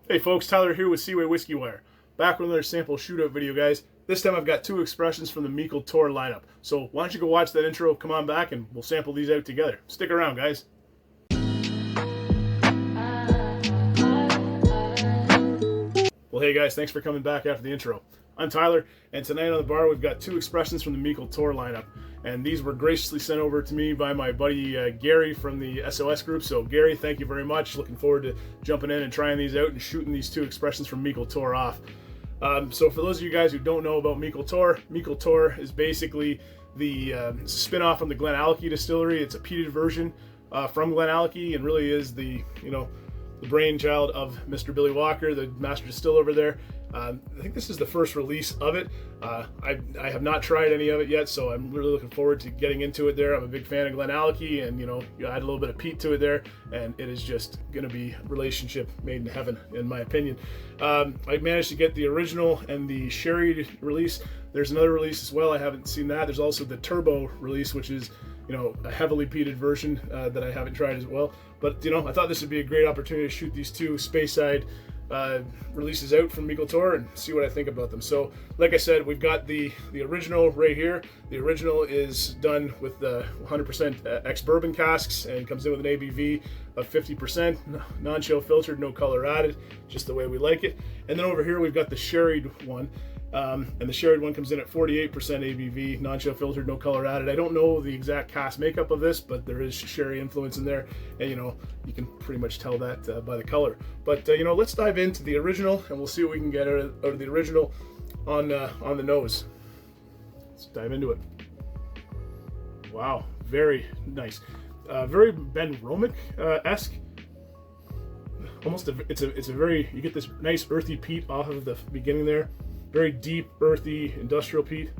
Hey folks, Tyler here with Seaway Whisky Wire. Back with another sample shootout video, guys. This time I've got two expressions from the Meikle Tòir lineup. So why don't you go watch that intro, come on back, and we'll sample these out together. Stick around, guys. Well, hey guys, thanks for coming back after the intro. I'm Tyler, and tonight on the bar we've got two expressions from the Meikle Tòir lineup. And these were graciously sent over to me by my buddy Gary from the SOS group. So Gary, thank you very much. Looking forward to jumping in and trying these out and shooting these two expressions from Meikle Tòir off. So for those of you guys who don't know about Meikle Tòir is basically the spin-off from the GlenAllachie distillery. It's a peated version from GlenAllachie, and really is the the brainchild of Mr. Billy Walker, the master distiller over there. I think this is the first release of it. I have not tried any of it yet, so I'm really looking forward to getting into it there. I'm a big fan of GlenAllachie, and you add a little bit of peat to it there, and it is just going to be a relationship made in heaven, in my opinion. I managed to get the original and the sherry release. There's another release as well. I haven't seen that. There's also the turbo release, which is a heavily peated version that I haven't tried as well. But I thought this would be a great opportunity to shoot these two Speyside releases out from Meikle Tòir and see what I think about them. So like I said, we've got the original right here. The original is done with the 100% ex-bourbon casks and comes in with an ABV of 50%, non-chill filtered, no color added, just the way we like it. And then over here we've got the sherried one. And the sherried one comes in at 48% ABV, non-chill filtered, no color added. I don't know the exact cask makeup of this, but there is sherry influence in there, and you can pretty much tell that by the color. But let's dive into the original, and we'll see what we can get out of the original on the nose. Let's dive into it. Wow, very nice, very Ben Romick-esque. Almost it's a very, you get this nice earthy peat off of the beginning there. Very deep, earthy, industrial peat.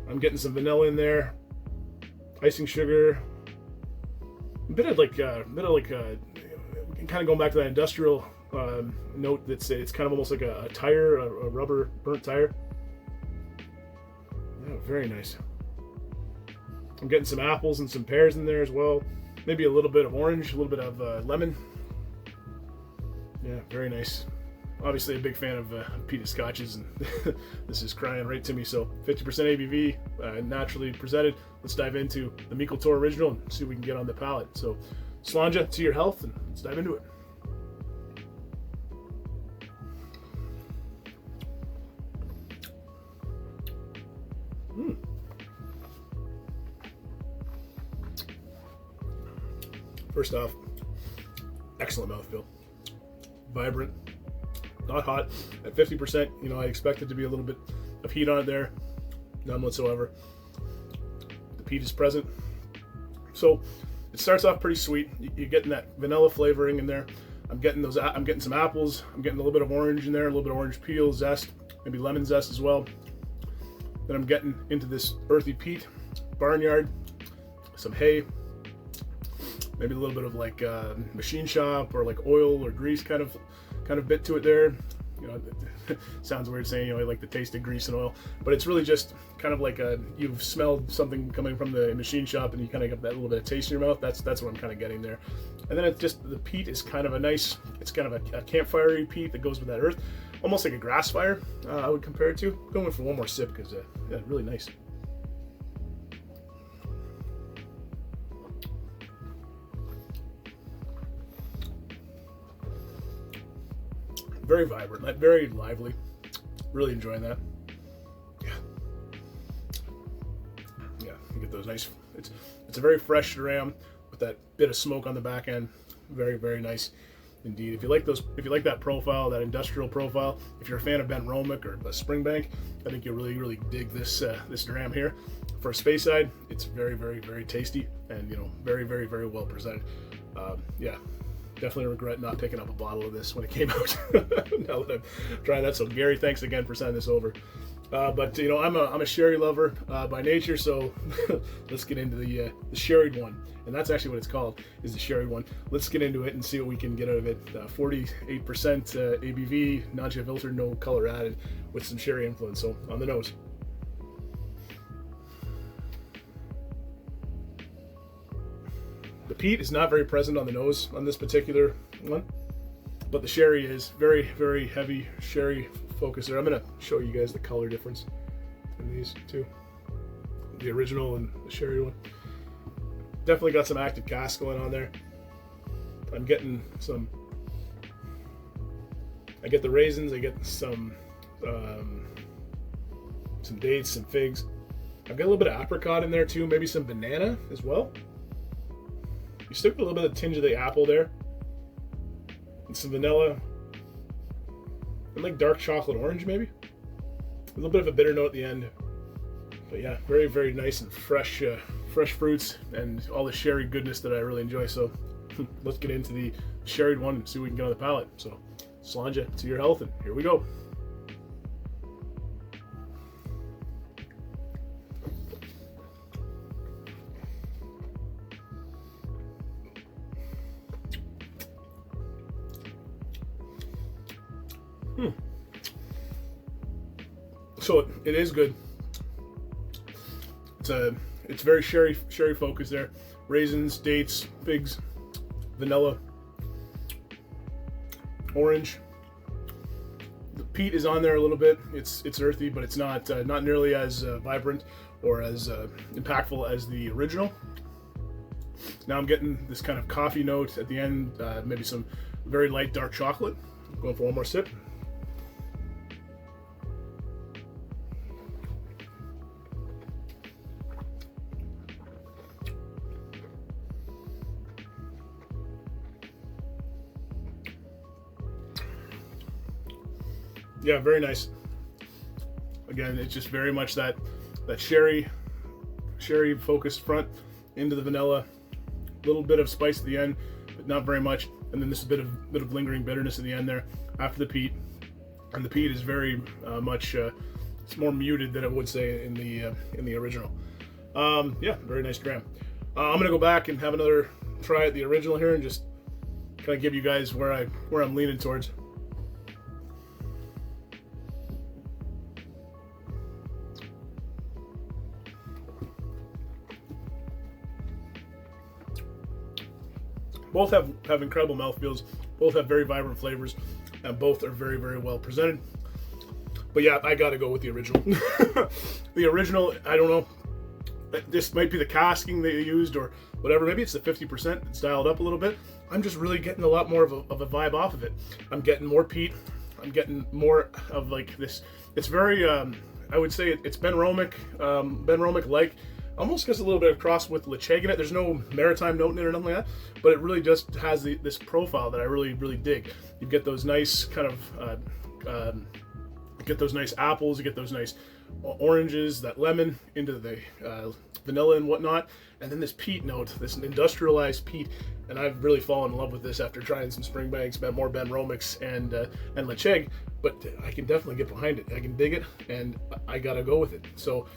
I'm getting some vanilla in there, icing sugar, a bit of kind of going back to that industrial note. It's kind of almost like a tire, a rubber burnt tire. Yeah, very nice. I'm getting some apples and some pears in there as well. Maybe a little bit of orange, a little bit of lemon. Yeah, very nice. Obviously a big fan of peated scotches, and this is crying right to me. So 50% ABV, naturally presented. Let's dive into the Meikle Tòir original and see what we can get on the palate. So Slanja, to your health, and let's dive into it. First off, excellent mouthfeel. Vibrant. Not hot. At 50%, I expected to be a little bit of heat on it there. None whatsoever. The peat is present. So it starts off pretty sweet. You're getting that vanilla flavoring in there. I'm getting some apples. I'm getting a little bit of orange in there, a little bit of orange peel, zest, maybe lemon zest as well. Then I'm getting into this earthy peat, barnyard, some hay, maybe a little bit of like machine shop or like oil or grease kind of bit to it there. It sounds weird saying I like the taste of grease and oil, but it's really just kind of like you've smelled something coming from the machine shop and you kind of get that little bit of taste in your mouth. That's what I'm kind of getting there. And then it's just the peat is kind of it's kind of a campfire-y peat that goes with that earth, almost like a grass fire. I would compare it to. Going for one more sip because yeah, really nice. Very vibrant, very lively. Really enjoying that. Yeah, you get those nice. It's a very fresh dram with that bit of smoke on the back end. Very, very nice indeed. If you like that profile, that industrial profile, if you're a fan of Ben Romick or Springbank, I think you'll really, really dig this dram here. For a Speyside, it's very, very, very tasty and very, very, very well presented. Yeah. Definitely regret not picking up a bottle of this when it came out. Now that I've tried that. So Gary, thanks again for sending this over. But I'm a sherry lover by nature, so let's get into the sherried one, and that's actually what it's called, is the sherried one. Let's get into it and see what we can get out of it. 48% ABV, non-chill filtered, no color added, with some sherry influence. So on the nose. The peat is not very present on the nose on this particular one. but the sherry is very, very heavy sherry focus there. I'm gonna show you guys the color difference in these two, the original and the sherry one. Definitely got some active cask going on there. I'm getting some, I get the raisins, I get some dates, some figs. I've got a little bit of apricot in there too, maybe some banana as well. You still get a little bit of the tinge of the apple there. And some vanilla. And like dark chocolate orange maybe. A little bit of a bitter note at the end. But yeah, very, very nice and fresh fruits and all the sherry goodness that I really enjoy. So let's get into the sherried one and see what we can get on the palate. So Slanja, to your health, and here we go. So it is good. It's very sherry focused there. Raisins, dates, figs, vanilla, orange. The peat is on there a little bit. It's earthy, but it's not nearly as vibrant or as impactful as the original. Now I'm getting this kind of coffee note at the end, maybe some very light dark chocolate. I'm going for one more sip. Yeah, very nice. Again, it's just very much that sherry focused front into the vanilla, a little bit of spice at the end, but not very much, and then this bit of lingering bitterness at the end there after the peat. And the peat is very much it's more muted than I would say in the original. Yeah, very nice dram. I'm gonna go back and have another try at the original here and just kind of give you guys where I'm leaning towards. Both have incredible mouthfeels, both have very vibrant flavors, and both are very, very well presented. But yeah, I gotta go with the original. The original, I don't know, this might be the casking they used or whatever, maybe it's the 50%, it's dialed up a little bit. I'm just really getting a lot more of a vibe off of it. I'm getting more peat, I'm getting more of like this, it's very, I would say it's Ben Romick-like. Almost gets a little bit of cross with Lacheg in it. There's no maritime note in it or nothing like that, but it really just has this profile that I really, really dig. You get those nice kind of, you get those nice apples, you get those nice oranges, that lemon into the vanilla and whatnot, and then this peat note, this industrialized peat. And I've really fallen in love with this after trying some Springbanks, more Ben Romicks and Lacheg, but I can definitely get behind it. I can dig it, and I gotta go with it. So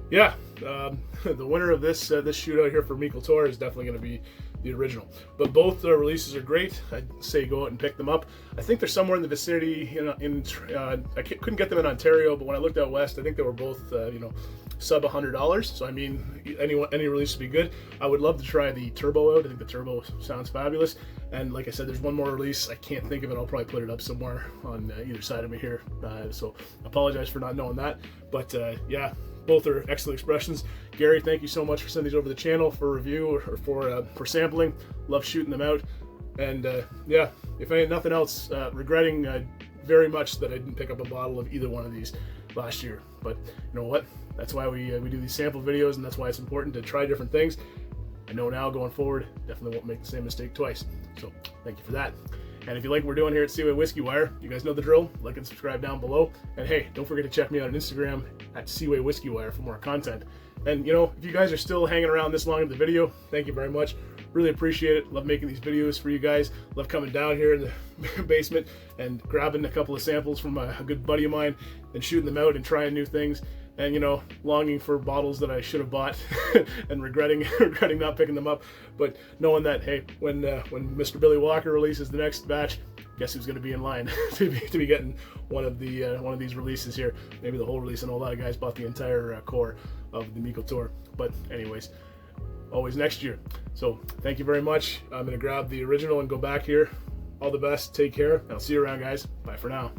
yeah, the winner of this shootout here for Meikle Tòir is definitely going to be the original. But both releases are great. I'd say go out and pick them up. I think they're somewhere in the vicinity. I couldn't get them in Ontario, but when I looked out west, I think they were both sub $100. So I mean, any release would be good. I would love to try the Turbo out. I think the Turbo sounds fabulous. And like I said, there's one more release. I can't think of it. I'll probably put it up somewhere on either side of me here. So apologize for not knowing that. But yeah. Both are excellent expressions. Gary, thank you so much for sending these over the channel for review or for sampling. Love shooting them out. And yeah, if nothing else, regretting very much that I didn't pick up a bottle of either one of these last year. But you know what? That's why we do these sample videos, and that's why it's important to try different things. I know now going forward, definitely won't make the same mistake twice. So thank you for that. And if you like what we're doing here at Seaway Whisky Wire, you guys know the drill. Like and subscribe down below. And hey, don't forget to check me out on Instagram at Seaway Whisky Wire for more content. And you know, if you guys are still hanging around this long into the video, thank you very much. Really appreciate it. Love making these videos for you guys. Love coming down here in the basement and grabbing a couple of samples from a good buddy of mine and shooting them out and trying new things. And you know, longing for bottles that I should have bought and regretting not picking them up. But knowing that, hey, when Mr. Billy Walker releases the next batch, guess who's going to be in line to be getting one of these releases here? Maybe the whole release. And a lot of guys bought the entire core of the Meikle Tòir. But anyways, always next year. So thank you very much. I'm going to grab the original and go back here All the best. Take care. I'll see you around, guys. Bye for now.